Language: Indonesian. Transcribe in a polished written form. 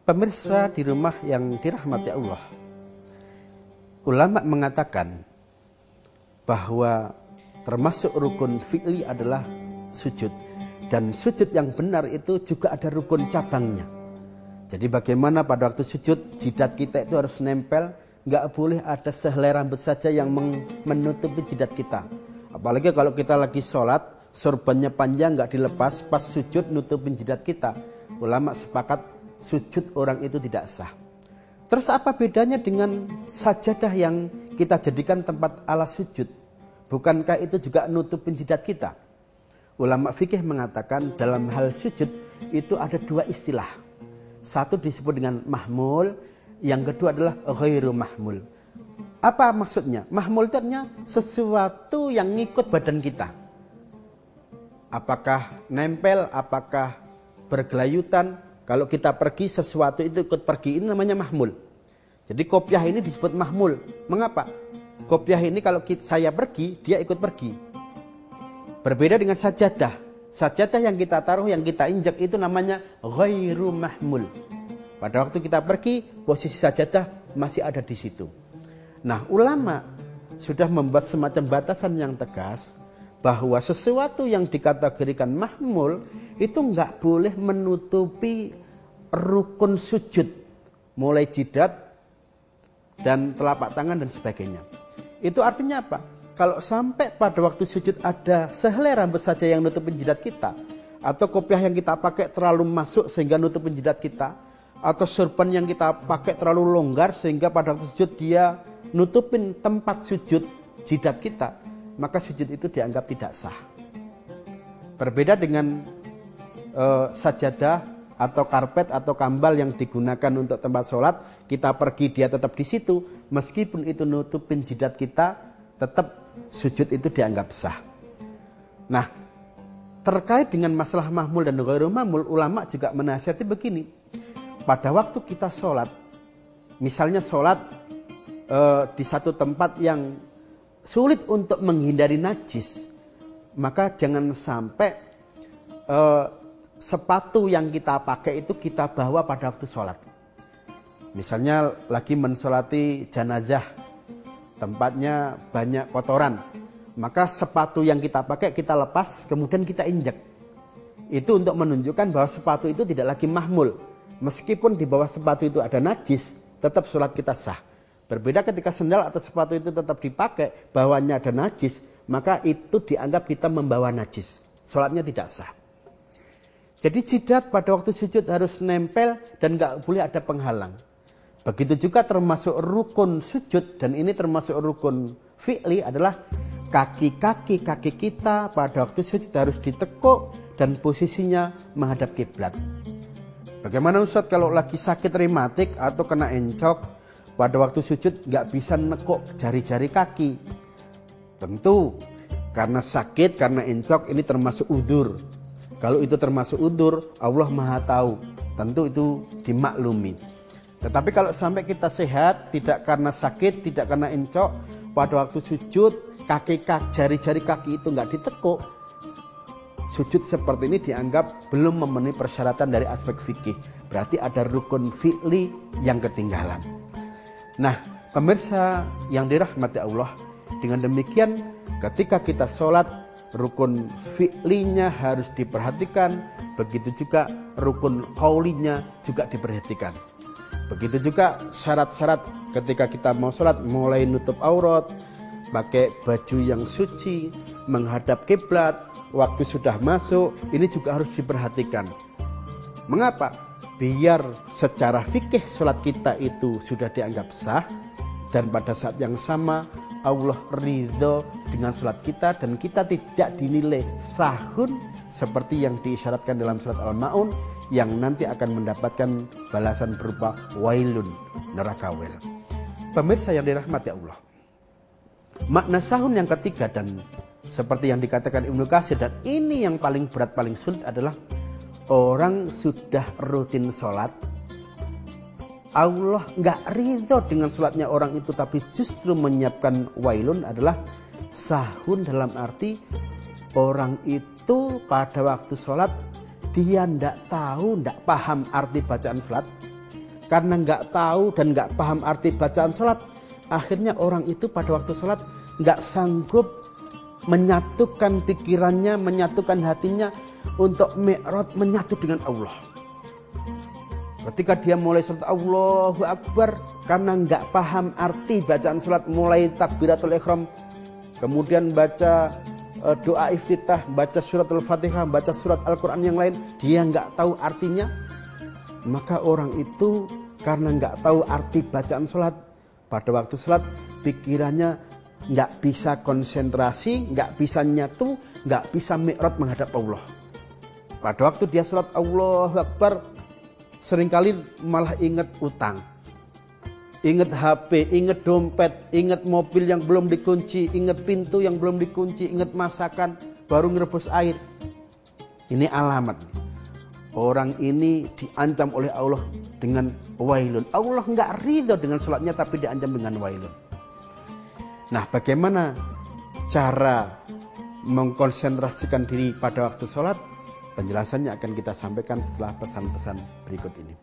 Pemirsa di rumah yang dirahmati Allah, ulama mengatakan bahwa termasuk rukun fi'li adalah sujud. Dan sujud yang benar itu juga ada rukun cabangnya. Jadi bagaimana pada waktu sujud, jidat kita itu harus nempel, nggak boleh ada sehelai rambut saja yang menutupi jidat kita. Apalagi kalau kita lagi sholat, sorbannya panjang nggak dilepas, pas sujud nutupin jidat kita. Ulama sepakat sujud orang itu tidak sah. Terus apa bedanya dengan sajadah yang kita jadikan tempat alas sujud? Bukankah itu juga nutupin jidat kita? Ulama fikih mengatakan dalam hal sujud itu ada dua istilah. Satu disebut dengan mahmul, yang kedua adalah ghairu mahmul. Apa maksudnya? Mahmul itu artinya sesuatu yang ngikut badan kita. Apakah nempel, apakah bergelayutan. Kalau kita pergi, sesuatu itu ikut pergi, ini namanya mahmul. Jadi kopiah ini disebut mahmul. Mengapa? Kopiah ini kalau saya pergi, dia ikut pergi. Berbeda dengan sajadah. Sajadah yang kita taruh, yang kita injak itu namanya ghairu mahmul. Pada waktu kita pergi, posisi sajadah masih ada di situ. Nah, ulama sudah membuat semacam batasan yang tegas bahwa sesuatu yang dikategorikan mahmul itu nggak boleh menutupi rukun sujud, mulai jidat dan telapak tangan dan sebagainya. Itu artinya apa? Kalau sampai pada waktu sujud ada sehelai rambut saja yang nutupin jidat kita, atau kopiah yang kita pakai terlalu masuk sehingga nutupin jidat kita, atau sorban yang kita pakai terlalu longgar sehingga pada waktu sujud dia nutupin tempat sujud jidat kita, maka sujud itu dianggap tidak sah. Berbeda dengan sajadah atau karpet atau kambal yang digunakan untuk tempat sholat, kita pergi dia tetap di situ, meskipun itu nutupin jidat kita, tetap sujud itu dianggap sah. Nah, terkait dengan masalah mahmul dan ghairu mahmul, ulama juga menasihati begini. Pada waktu kita sholat, misalnya sholat di satu tempat yang sulit untuk menghindari najis, maka jangan sampai sepatu yang kita pakai itu kita bawa pada waktu sholat. Misalnya lagi mensolati jenazah, tempatnya banyak kotoran, maka sepatu yang kita pakai kita lepas, kemudian kita injak. Itu untuk menunjukkan bahwa sepatu itu tidak lagi mahmul. Meskipun di bawah sepatu itu ada najis, tetap sholat kita sah. Berbeda ketika sendal atau sepatu itu tetap dipakai, bawahnya ada najis, maka itu dianggap kita membawa najis. Sholatnya tidak sah. Jadi jidat pada waktu sujud harus nempel dan nggak boleh ada penghalang. Begitu juga termasuk rukun sujud, dan ini termasuk rukun fi'li adalah kaki kita pada waktu sujud harus ditekuk dan posisinya menghadap kiblat. Bagaimana Ustaz kalau lagi sakit rematik atau kena encok, pada waktu sujud nggak bisa nekuk jari-jari kaki? Tentu karena sakit, karena encok ini termasuk udzur. Kalau itu termasuk udzur, Allah Maha tahu, tentu itu dimaklumi. Tetapi kalau sampai kita sehat, tidak karena sakit, tidak karena encok, pada waktu sujud jari-jari kaki itu nggak ditekuk, sujud seperti ini dianggap belum memenuhi persyaratan dari aspek fikih. Berarti ada rukun fi'li yang ketinggalan. Nah, pemirsa yang dirahmati Allah, dengan demikian ketika kita sholat, rukun fi'linya harus diperhatikan, begitu juga rukun qaulinya juga diperhatikan. Begitu juga syarat-syarat ketika kita mau sholat, mulai nutup aurat, pakai baju yang suci, menghadap kiblat, waktu sudah masuk, ini juga harus diperhatikan. Mengapa? Biar secara fikih sholat kita itu sudah dianggap sah, dan pada saat yang sama Allah ridho dengan sholat kita, dan kita tidak dinilai sahun seperti yang diisyaratkan dalam surat Al-Ma'un, yang nanti akan mendapatkan balasan berupa wailun, neraka wel. Pemirsa yang dirahmati Allah, makna sahun yang ketiga, dan seperti yang dikatakan Ibnu Katsir, dan ini yang paling berat, paling sulit adalah orang sudah rutin sholat, Allah nggak ridho dengan sholatnya orang itu, tapi justru menyiapkan wailun, adalah sahun dalam arti orang itu pada waktu sholat dia ndak tahu, ndak paham arti bacaan sholat, karena nggak tahu dan nggak paham arti bacaan sholat, akhirnya orang itu pada waktu sholat nggak sanggup menyatukan pikirannya, menyatukan hatinya untuk mi'raj, menyatu dengan Allah. Ketika dia mulai sholat Allahu Akbar, karena nggak paham arti bacaan sholat, mulai takbiratul ihram, kemudian baca doa iftitah, baca surat al-fatihah, baca surat Al-Quran yang lain, dia nggak tahu artinya, maka orang itu karena nggak tahu arti bacaan sholat, pada waktu sholat pikirannya nggak bisa konsentrasi, nggak bisa nyatu, nggak bisa mi'raj menghadap Allah. Pada waktu dia sholat Allahu Akbar, seringkali malah ingat utang, ingat HP, ingat dompet, ingat mobil yang belum dikunci, ingat pintu yang belum dikunci, ingat masakan baru ngerebus air. Ini alamat. Orang ini diancam oleh Allah dengan wailun. Allah nggak ridho dengan sholatnya, tapi diancam dengan wailun. Nah, bagaimana cara mengkonsentrasikan diri pada waktu sholat? Penjelasannya akan kita sampaikan setelah pesan-pesan berikut ini.